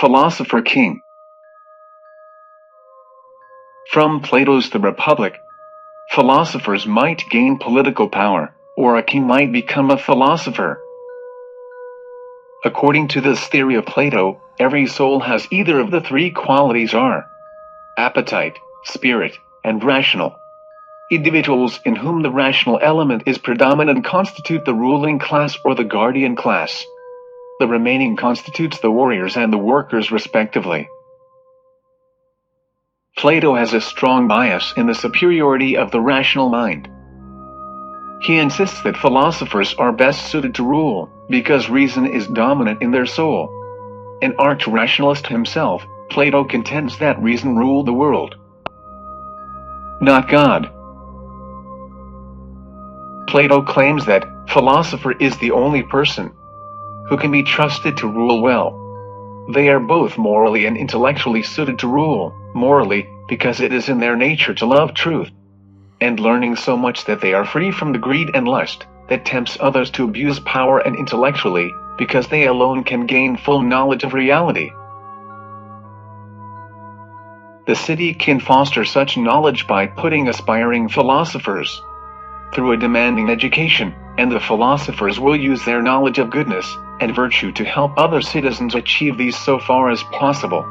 Philosopher King. From Plato's The Republic, philosophers might gain political power, or a king might become a philosopher. According to this theory of Plato, every soul has either of the three qualities are appetite, spirit, and rational. Individuals in whom the rational element is predominant constitute the ruling class or the guardian class. The remaining constitutes the warriors and the workers respectively. Plato has a strong bias in the superiority of the rational mind. He insists that philosophers are best suited to rule, because reason is dominant in their soul. An arch-rationalist himself, Plato contends that reason ruled the world, not God. Plato claims that philosopher is the only person who can be trusted to rule well. They are both morally and intellectually suited to rule, morally, because it is in their nature to love truth, and learning so much that they are free from the greed and lust that tempts others to abuse power, and intellectually, because they alone can gain full knowledge of reality. The city can foster such knowledge by putting aspiring philosophers through a demanding education, and the philosophers will use their knowledge of goodness and virtue to help other citizens achieve these so far as possible.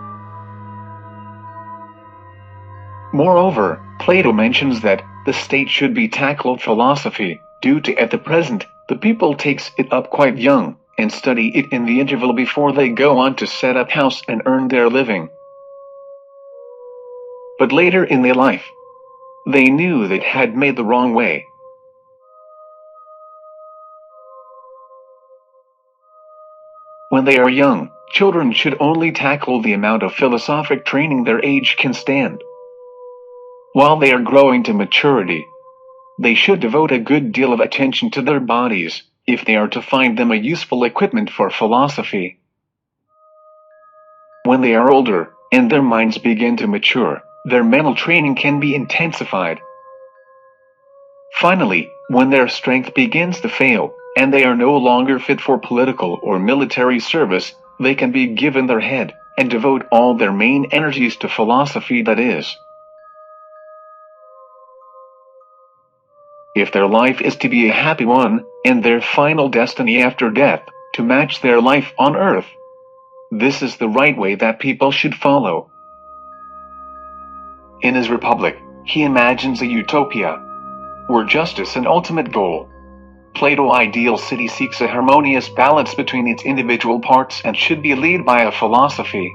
Moreover, Plato mentions that the state should be tackled philosophy, due to at the present, the people takes it up quite young, and study it in the interval before they go on to set up house and earn their living. But later in their life, they knew they had made the wrong way. When they are young, children should only tackle the amount of philosophic training their age can stand. While they are growing to maturity, they should devote a good deal of attention to their bodies, if they are to find them a useful equipment for philosophy. When they are older, and their minds begin to mature, their mental training can be intensified. Finally, when their strength begins to fail, and they are no longer fit for political or military service, they can be given their head, and devote all their main energies to philosophy, that is, if their life is to be a happy one, and their final destiny after death, to match their life on earth. This is the right way that people should follow. In his Republic, he imagines a utopia, where justice an ultimate goal. Plato's ideal city seeks a harmonious balance between its individual parts and should be led by a philosophy.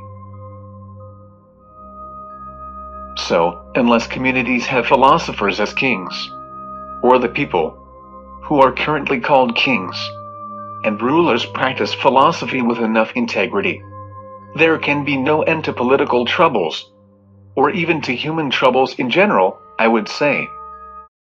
So, unless communities have philosophers as kings, or the people, who are currently called kings, and rulers practice philosophy with enough integrity, there can be no end to political troubles, or even to human troubles in general, I would say.